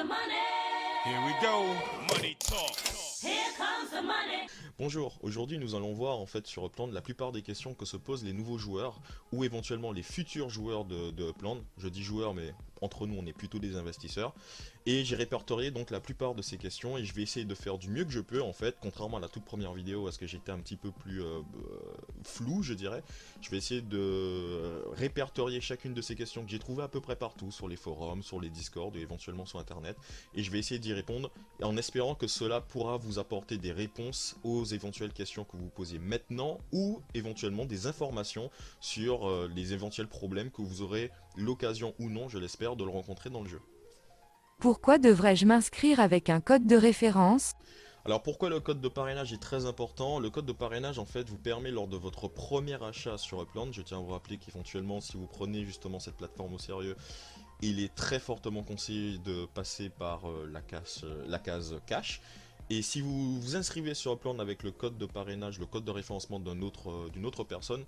Here we go. Money talk. Here comes the money. Bonjour, aujourd'hui nous allons voir en fait sur Upland la plupart des questions que se posent les nouveaux joueurs ou éventuellement les futurs joueurs de Upland. Je dis joueurs mais entre nous on est plutôt des investisseurs. Et j'ai répertorié donc la plupart de ces questions et je vais essayer de faire du mieux que je peux en fait, contrairement à la toute première vidéo parce que j'étais un petit peu plus flou je dirais. Je vais essayer de répertorier chacune de ces questions que j'ai trouvées à peu près partout sur les forums, sur les Discord et éventuellement sur internet. Et je vais essayer d'y répondre en espérant que cela pourra vous apporter des réponses aux éventuelles questions que vous posez maintenant ou éventuellement des informations sur les éventuels problèmes que vous aurez l'occasion ou non, je l'espère, de le rencontrer dans le jeu. Pourquoi devrais-je m'inscrire avec un code de référence ? Alors pourquoi le code de parrainage est très important? Le code de parrainage en fait vous permet lors de votre premier achat sur Upland, je tiens à vous rappeler qu'éventuellement si vous prenez justement cette plateforme au sérieux, il est très fortement conseillé de passer par la case cash. Et si vous vous inscrivez sur Upland avec le code de parrainage, le code de référencement d'une autre personne,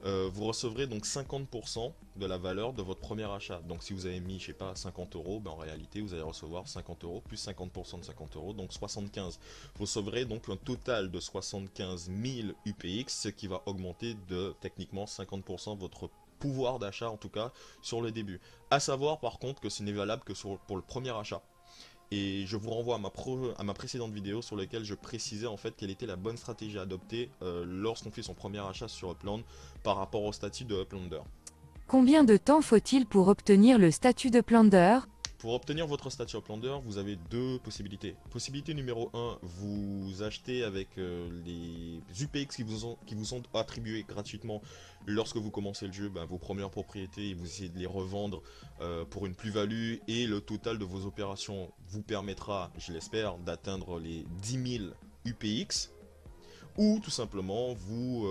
vous recevrez donc 50% de la valeur de votre premier achat. Donc si vous avez mis, je sais pas, 50 €, ben en réalité vous allez recevoir 50 € plus 50% de 50 €, donc 75. Vous recevrez donc un total de 75 000 UPX, ce qui va augmenter de techniquement 50% votre pouvoir d'achat en tout cas sur le début. A savoir par contre que ce n'est valable que pour le premier achat. Et je vous renvoie à ma précédente vidéo sur laquelle je précisais en fait quelle était la bonne stratégie à adopter lorsqu'on fait son premier achat sur Upland par rapport au statut de Uplander. Combien de temps faut-il pour obtenir le statut de Plander ? Pour obtenir votre statut Uplander, vous avez deux possibilités. Possibilité numéro 1, vous achetez avec les UPX qui vous sont attribués gratuitement lorsque vous commencez le jeu, vos premières propriétés et vous essayez de les revendre pour une plus-value et le total de vos opérations vous permettra, je l'espère, d'atteindre les 10 000 UPX. Ou tout simplement vous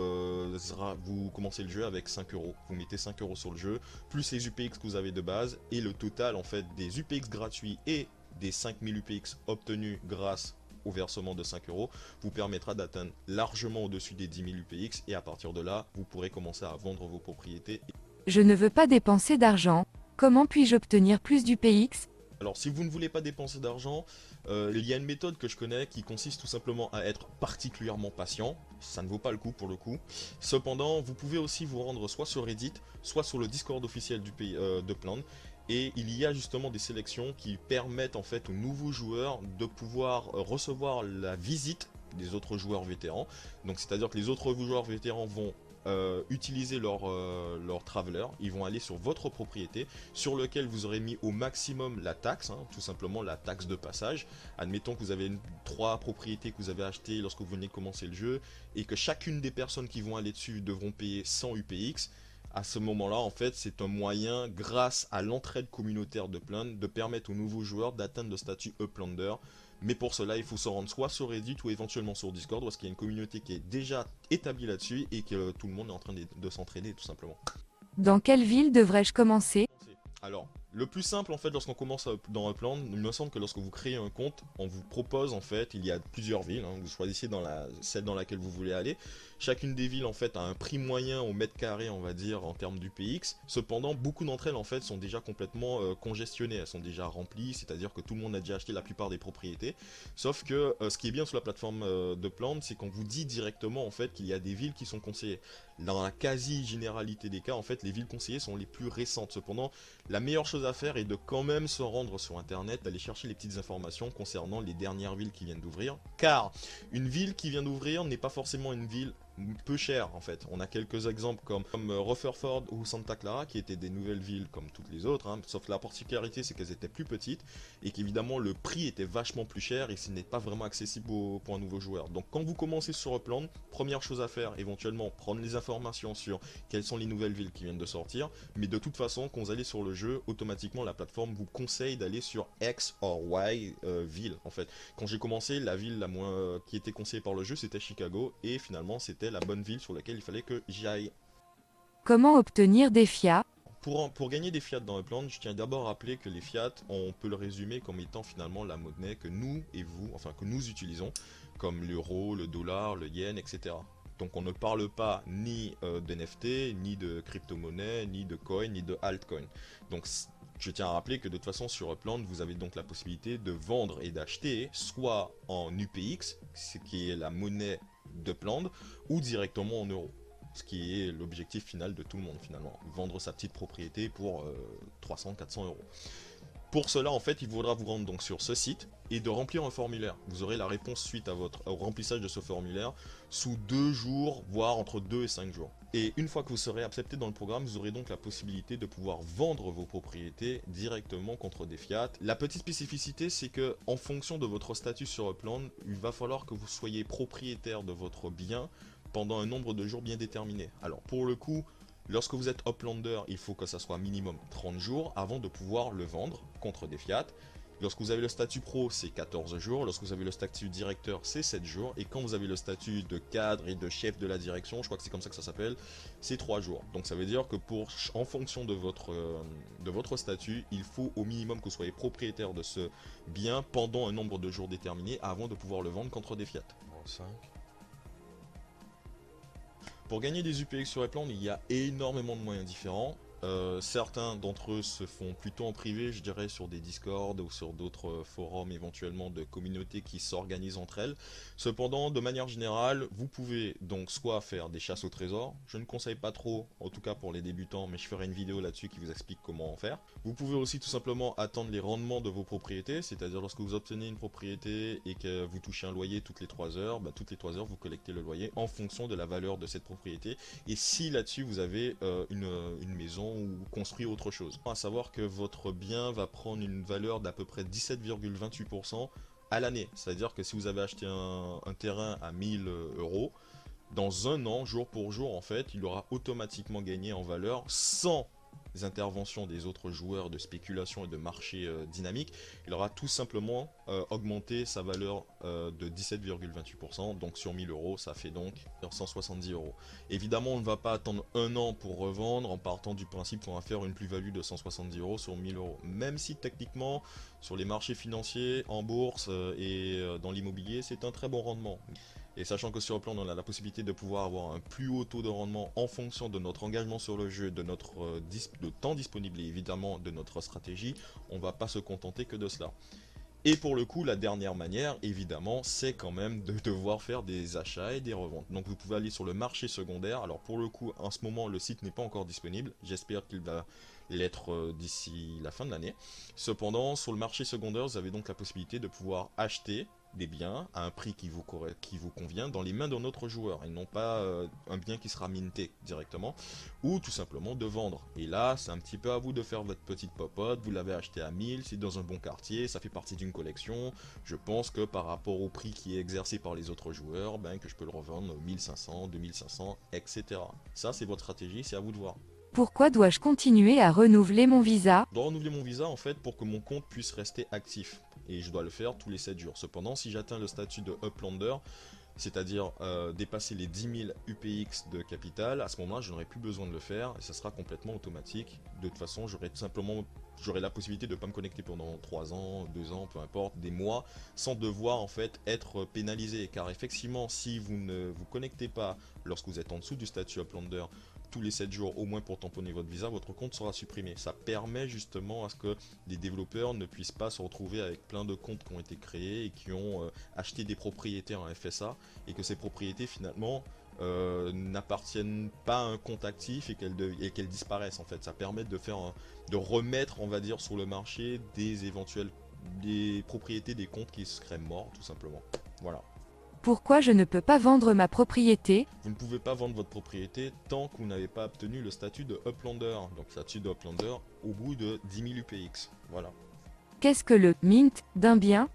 commencez le jeu avec 5 €. Vous mettez 5 € sur le jeu, plus les UPX que vous avez de base, et le total en fait des UPX gratuits et des 5000 UPX obtenus grâce au versement de 5 € vous permettra d'atteindre largement au-dessus des 10 000 UPX, et à partir de là, vous pourrez commencer à vendre vos propriétés. Je ne veux pas dépenser d'argent. Comment puis-je obtenir plus d'UPX ? Alors si vous ne voulez pas dépenser d'argent, il y a une méthode que je connais qui consiste tout simplement à être particulièrement patient. Ça ne vaut pas le coup pour le coup. Cependant, vous pouvez aussi vous rendre soit sur Reddit, soit sur le Discord officiel du pays de Upland. Et il y a justement des sélections qui permettent en fait aux nouveaux joueurs de pouvoir recevoir la visite des autres joueurs vétérans. Donc c'est-à-dire que les autres joueurs vétérans vont utiliser leur traveler, ils vont aller sur votre propriété sur lequel vous aurez mis au maximum la taxe, tout simplement la taxe de passage. Admettons que vous avez 3 propriétés que vous avez achetées lorsque vous venez de commencer le jeu et que chacune des personnes qui vont aller dessus devront payer 100 UPX. À ce moment-là, en fait, c'est un moyen, grâce à l'entraide communautaire de Upland, de permettre aux nouveaux joueurs d'atteindre le statut Uplander. Mais pour cela, il faut se rendre soit sur Reddit ou éventuellement sur Discord, parce qu'il y a une communauté qui est déjà établie là-dessus et que tout le monde est en train de s'entraîner tout simplement. Dans quelle ville devrais-je commencer ? Alors, le plus simple en fait lorsqu'on commence dans Upland, il me semble que lorsque vous créez un compte, on vous propose en fait, il y a plusieurs villes, vous choisissez celle dans laquelle vous voulez aller. Chacune des villes en fait a un prix moyen au mètre carré, on va dire, en termes d'UPX. Cependant, beaucoup d'entre elles en fait sont déjà complètement congestionnées, elles sont déjà remplies, c'est-à-dire que tout le monde a déjà acheté la plupart des propriétés. Sauf que ce qui est bien sur la plateforme d'Upland, c'est qu'on vous dit directement en fait qu'il y a des villes qui sont conseillées. Dans la quasi-généralité des cas, en fait, les villes conseillées sont les plus récentes. Cependant, la meilleure chose à faire est de quand même se rendre sur internet, d'aller chercher les petites informations concernant les dernières villes qui viennent d'ouvrir. Car une ville qui vient d'ouvrir n'est pas forcément une ville peu chère en fait. On a quelques exemples comme Rutherford ou Santa Clara qui étaient des nouvelles villes comme toutes les autres, sauf que la particularité c'est qu'elles étaient plus petites et qu'évidemment le prix était vachement plus cher et ce n'est pas vraiment accessible pour un nouveau joueur. Donc quand vous commencez sur Upland, première chose à faire, éventuellement prendre les informations sur quelles sont les nouvelles villes qui viennent de sortir, mais de toute façon quand vous allez sur le jeu, automatiquement la plateforme vous conseille d'aller sur X ou Y ville en fait. Quand j'ai commencé, la ville la moins qui était conseillée par le jeu c'était Chicago et finalement c'était la bonne ville sur laquelle il fallait que j'y aille. Comment obtenir des fiat ? Pour gagner des fiat dans Upland, je tiens d'abord à rappeler que les fiat, on peut le résumer comme étant finalement la monnaie que nous et vous, enfin que nous utilisons, comme l'euro, le dollar, le yen, etc. Donc on ne parle pas ni d'NFT, ni de crypto-monnaie, ni de coin, ni de altcoin. Donc Je tiens à rappeler que de toute façon sur Upland, vous avez donc la possibilité de vendre et d'acheter soit en UPX, ce qui est la monnaie d'Upland, ou directement en euros. Ce qui est l'objectif final de tout le monde finalement. Vendre sa petite propriété pour 300-400 euros. Pour cela, en fait, il faudra vous rendre donc sur ce site et de remplir un formulaire. Vous aurez la réponse suite à au remplissage de ce formulaire sous 2 jours, voire entre 2 et 5 jours. Et une fois que vous serez accepté dans le programme, vous aurez donc la possibilité de pouvoir vendre vos propriétés directement contre des fiat. La petite spécificité, c'est que en fonction de votre statut sur Upland, il va falloir que vous soyez propriétaire de votre bien pendant un nombre de jours bien déterminé. Alors pour le coup, lorsque vous êtes Uplander, il faut que ça soit minimum 30 jours avant de pouvoir le vendre contre des fiat. Lorsque vous avez le statut pro, c'est 14 jours. Lorsque vous avez le statut directeur, c'est 7 jours. Et quand vous avez le statut de cadre et de chef de la direction, je crois que c'est comme ça que ça s'appelle, c'est 3 jours. Donc ça veut dire que en fonction de votre statut, il faut au minimum que vous soyez propriétaire de ce bien pendant un nombre de jours déterminé avant de pouvoir le vendre contre des fiat. 5. Pour gagner des UPX sur Upland, il y a énormément de moyens différents. Certains d'entre eux se font plutôt en privé, je dirais, sur des Discord ou sur d'autres forums éventuellement de communautés qui s'organisent entre elles. Cependant, de manière générale, vous pouvez donc soit faire des chasses au trésor. Je ne conseille pas trop, en tout cas pour les débutants, mais je ferai une vidéo là-dessus qui vous explique comment en faire. Vous pouvez aussi tout simplement attendre les rendements de vos propriétés, c'est-à-dire lorsque vous obtenez une propriété et que vous touchez un loyer toutes les 3 heures, toutes les 3 heures vous collectez le loyer en fonction de la valeur de cette propriété. Et si là-dessus vous avez une maison ou construit autre chose. À savoir que votre bien va prendre une valeur d'à peu près 17,28% à l'année. C'est-à-dire que si vous avez acheté un terrain à 1000 euros, dans un an, jour pour jour, en fait, il aura automatiquement gagné en valeur sans interventions des autres joueurs de spéculation et de marché dynamique. Il aura tout simplement augmenté sa valeur de 17,28%, donc sur 1000 euros ça fait donc 170 euros. Évidemment on ne va pas attendre un an pour revendre en partant du principe qu'on va faire une plus-value de 170 euros sur 1000 euros, même si techniquement sur les marchés financiers, en bourse et dans l'immobilier c'est un très bon rendement. Et sachant que sur Upland, on a la possibilité de pouvoir avoir un plus haut taux de rendement en fonction de notre engagement sur le jeu, de notre temps disponible et évidemment de notre stratégie, on ne va pas se contenter que de cela. Et pour le coup, la dernière manière, évidemment, c'est quand même de devoir faire des achats et des reventes. Donc vous pouvez aller sur le marché secondaire. Alors pour le coup, en ce moment, le site n'est pas encore disponible. J'espère qu'il va l'être d'ici la fin de l'année. Cependant, sur le marché secondaire, vous avez donc la possibilité de pouvoir acheter des biens à un prix qui vous convient dans les mains d'un autre joueur et non pas un bien qui sera minté directement, ou tout simplement de vendre. Et là c'est un petit peu à vous de faire votre petite popote. Vous l'avez acheté à 1000, c'est dans un bon quartier, ça fait partie d'une collection. Je pense que par rapport au prix qui est exercé par les autres joueurs, que je peux le revendre 1500, 2500, etc. Ça c'est votre stratégie, c'est à vous de voir. Pourquoi dois-je continuer à renouveler mon visa? Je dois renouveler mon visa en fait pour que mon compte puisse rester actif. Et je dois le faire tous les 7 jours. Cependant, si j'atteins le statut de Uplander, c'est-à-dire dépasser les 10 000 UPX de capital, à ce moment-là, je n'aurai plus besoin de le faire et ça sera complètement automatique. De toute façon, j'aurai la possibilité de ne pas me connecter pendant 3 ans, 2 ans, peu importe, des mois, sans devoir en fait être pénalisé. Car effectivement, si vous ne vous connectez pas lorsque vous êtes en dessous du statut Uplander, tous les 7 jours au moins pour tamponner votre visa, votre compte sera supprimé. Ça permet justement à ce que des développeurs ne puissent pas se retrouver avec plein de comptes qui ont été créés et qui ont acheté des propriétés en FSA et que ces propriétés finalement n'appartiennent pas à un compte actif et qu'elles disparaissent en fait. Ça permet de remettre on va dire sur le marché des propriétés, des comptes qui seraient morts tout simplement. Voilà. Pourquoi je ne peux pas vendre ma propriété? Vous ne pouvez pas vendre votre propriété tant que vous n'avez pas obtenu le statut de Uplander. Donc statut de Uplander au bout de 10 000 UPX. Voilà. Qu'est-ce que le mint d'un bien?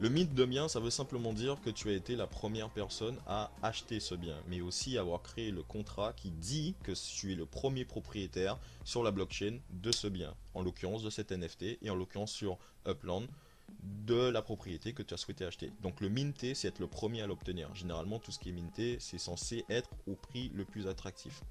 Le mint de bien, ça veut simplement dire que tu as été la première personne à acheter ce bien, mais aussi avoir créé le contrat qui dit que tu es le premier propriétaire sur la blockchain de ce bien, en l'occurrence de cet NFT et en l'occurrence sur Upland, de la propriété que tu as souhaité acheter. Donc le minté, c'est être le premier à l'obtenir. Généralement, tout ce qui est minté, c'est censé être au prix le plus attractif.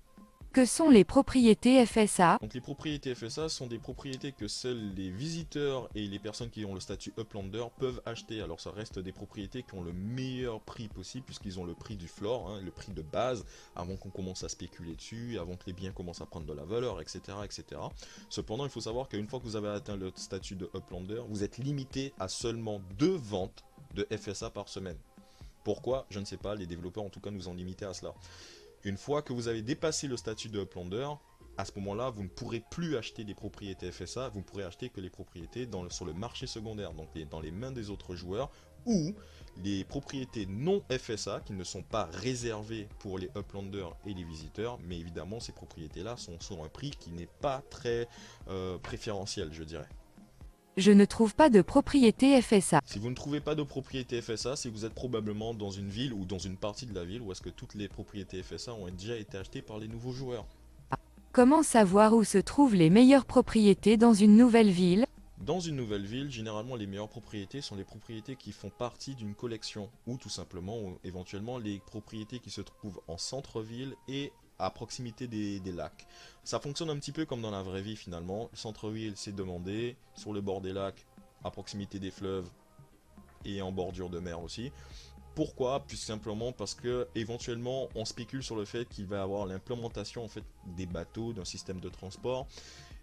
Que sont les propriétés FSA? Donc les propriétés FSA sont des propriétés que seuls les visiteurs et les personnes qui ont le statut Uplander peuvent acheter. Alors ça reste des propriétés qui ont le meilleur prix possible puisqu'ils ont le prix du floor, hein, le prix de base, avant qu'on commence à spéculer dessus, avant que les biens commencent à prendre de la valeur, etc. etc. Cependant, il faut savoir qu'une fois que vous avez atteint le statut de Uplander, vous êtes limité à seulement 2 ventes de FSA par semaine. Pourquoi? Je ne sais pas, les développeurs en tout cas nous ont limité à cela. Une fois que vous avez dépassé le statut de Uplander, à ce moment-là, vous ne pourrez plus acheter des propriétés FSA, vous ne pourrez acheter que les propriétés sur le marché secondaire, donc dans les mains des autres joueurs, ou les propriétés non FSA qui ne sont pas réservées pour les Uplanders et les visiteurs, mais évidemment ces propriétés-là sont sur un prix qui n'est pas très préférentiel, je dirais. Je ne trouve pas de propriété FSA. Si vous ne trouvez pas de propriété FSA, c'est que vous êtes probablement dans une ville ou dans une partie de la ville où est-ce que toutes les propriétés FSA ont déjà été achetées par les nouveaux joueurs. Comment savoir où se trouvent les meilleures propriétés dans une nouvelle ville? Dans une nouvelle ville, généralement les meilleures propriétés sont les propriétés qui font partie d'une collection ou tout simplement ou éventuellement les propriétés qui se trouvent en centre-ville et à proximité des lacs. Ça fonctionne un petit peu comme dans la vraie vie finalement. Le centre-ville c'est demandé, sur le bord des lacs, à proximité des fleuves et en bordure de mer aussi. Pourquoi? Tout simplement parce que éventuellement on spécule sur le fait qu'il va y avoir l'implémentation en fait des bateaux, d'un système de transport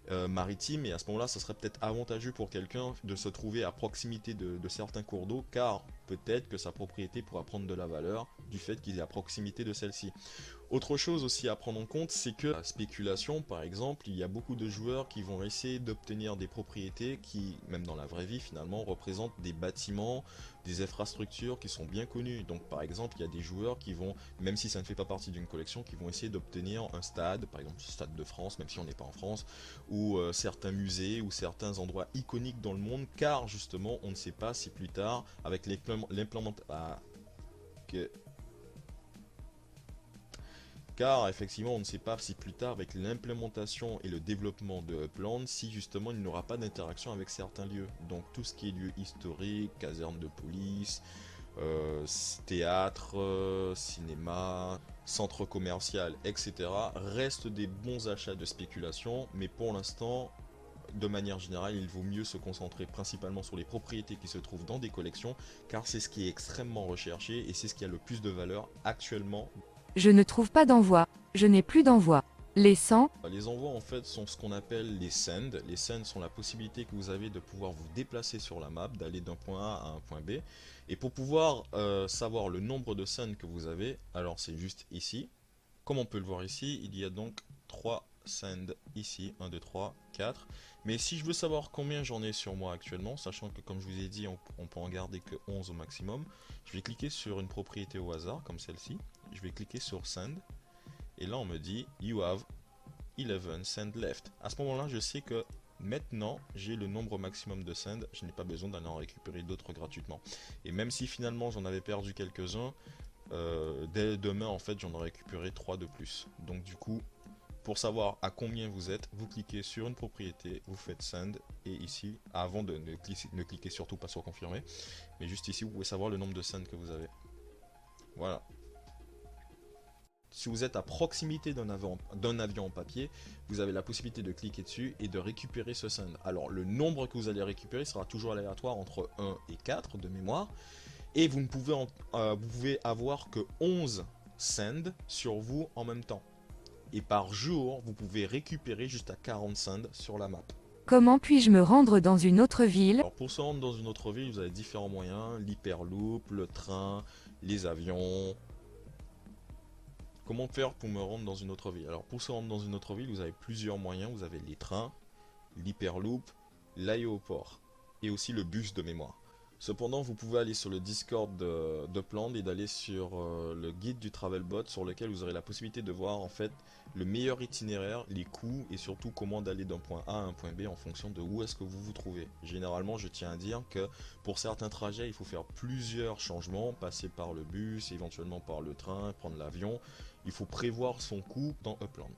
maritime, et à ce moment-là, ça serait peut-être avantageux pour quelqu'un de se trouver à proximité de certains cours d'eau, car peut-être que sa propriété pourra prendre de la valeur du fait qu'il est à proximité de celle-ci. Autre chose aussi à prendre en compte, c'est que la spéculation, par exemple, il y a beaucoup de joueurs qui vont essayer d'obtenir des propriétés qui, même dans la vraie vie finalement, représentent des bâtiments, des infrastructures qui sont bien connues. Donc par exemple, il y a des joueurs qui vont, même si ça ne fait pas partie d'une collection, qui vont essayer d'obtenir un stade, par exemple le Stade de France, même si on n'est pas en France, ou certains musées, ou certains endroits iconiques dans le monde, car justement, on ne sait pas si plus tard, avec l'implémentation... Car effectivement on ne sait pas si plus tard avec l'implémentation et le développement de Upland, si justement il n'aura pas d'interaction avec certains lieux. Donc tout ce qui est lieu historique, caserne de police, théâtre, cinéma, centre commercial, etc. restent des bons achats de spéculation, mais pour l'instant, de manière générale, il vaut mieux se concentrer principalement sur les propriétés qui se trouvent dans des collections, car c'est ce qui est extrêmement recherché et c'est ce qui a le plus de valeur actuellement. Je ne trouve pas d'envoi. Je n'ai plus d'envoi. Les 100, Les envois en fait sont ce qu'on appelle les sends. Les sends sont la possibilité que vous avez de pouvoir vous déplacer sur la map, d'aller d'un point A à un point B. Et pour pouvoir savoir le nombre de sends que vous avez, alors c'est juste ici. Comme on peut le voir ici, il y a donc 3 sends ici, 1, 2, 3, 4. Mais si je veux savoir combien j'en ai sur moi actuellement, sachant que comme je vous ai dit, on peut en garder que 11 au maximum, je vais cliquer sur une propriété au hasard, comme celle-ci. Je vais cliquer sur Send, et là on me dit You have 11 send left. À ce moment-là, je sais que maintenant j'ai le nombre maximum de send, je n'ai pas besoin d'aller en récupérer d'autres gratuitement. Et même si finalement j'en avais perdu quelques-uns, dès demain en fait j'en aurai récupéré 3 de plus. Donc du coup, pour savoir à combien vous êtes, vous cliquez sur une propriété, vous faites send, et ici, avant de ne cliquez surtout pas sur confirmer, mais juste ici vous pouvez savoir le nombre de send que vous avez. Voilà. Si vous êtes à proximité d'un avion en papier, vous avez la possibilité de cliquer dessus et de récupérer ce send. Alors le nombre que vous allez récupérer sera toujours aléatoire entre 1 et 4 de mémoire. Et vous ne pouvez, vous pouvez avoir que 11 send sur vous en même temps. Et par jour, vous pouvez récupérer jusqu'à 40 send sur la map. comment puis-je me rendre dans une autre ville? Alors pour se rendre dans une autre ville, vous avez différents moyens. L'hyperloop, le train, les avions... Comment faire pour me rendre dans une autre ville? Alors pour se rendre dans une autre ville, vous avez plusieurs moyens. Vous avez les trains, l'hyperloop, l'aéroport et aussi le bus de mémoire. Cependant, vous pouvez aller sur le Discord d'Upland et d'aller sur le guide du Travelbot, sur lequel vous aurez la possibilité de voir en fait le meilleur itinéraire, les coûts et surtout comment d'aller d'un point A à un point B en fonction de où est-ce que vous vous trouvez. Généralement, je tiens à dire que pour certains trajets, il faut faire plusieurs changements, passer par le bus, éventuellement par le train, prendre l'avion. Il faut prévoir son coût dans Upland.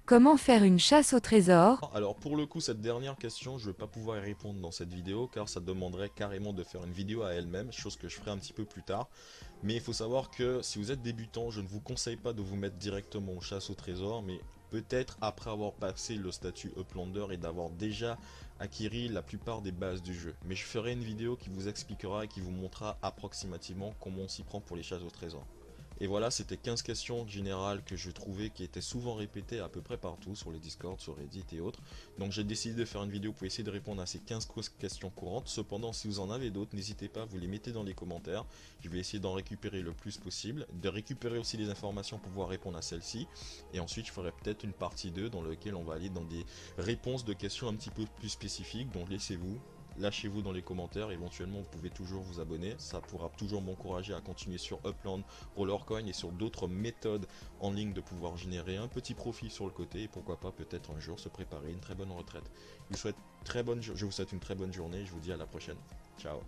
Comment faire une chasse au trésor? Alors pour le coup, cette dernière question, je ne vais pas pouvoir y répondre dans cette vidéo car ça demanderait carrément de faire une vidéo à elle-même, chose que je ferai un petit peu plus tard. Mais il faut savoir que si vous êtes débutant, je ne vous conseille pas de vous mettre directement aux chasses au trésor, mais peut-être après avoir passé le statut Uplander et d'avoir déjà acquis la plupart des bases du jeu. Mais je ferai une vidéo qui vous expliquera et qui vous montrera approximativement comment on s'y prend pour les chasses au trésor. Et voilà, c'était 15 questions générales que je trouvais qui étaient souvent répétées à peu près partout sur les Discord, sur Reddit et autres. Donc j'ai décidé de faire une vidéo pour essayer de répondre à ces 15 questions courantes. Cependant, si vous en avez d'autres, n'hésitez pas, vous les mettez dans les commentaires. Je vais essayer d'en récupérer le plus possible, de récupérer aussi les informations pour pouvoir répondre à celles-ci. Et ensuite, je ferai peut-être une partie 2 dans laquelle on va aller dans des réponses de questions un petit peu plus spécifiques. Donc laissez-vous. Lâchez-vous dans les commentaires, éventuellement vous pouvez toujours vous abonner, ça pourra toujours m'encourager à continuer sur Upland, Rollercoin et sur d'autres méthodes en ligne de pouvoir générer un petit profit sur le côté et pourquoi pas peut-être un jour se préparer une très bonne retraite. Je vous souhaite une très bonne journée, je vous dis à la prochaine, ciao.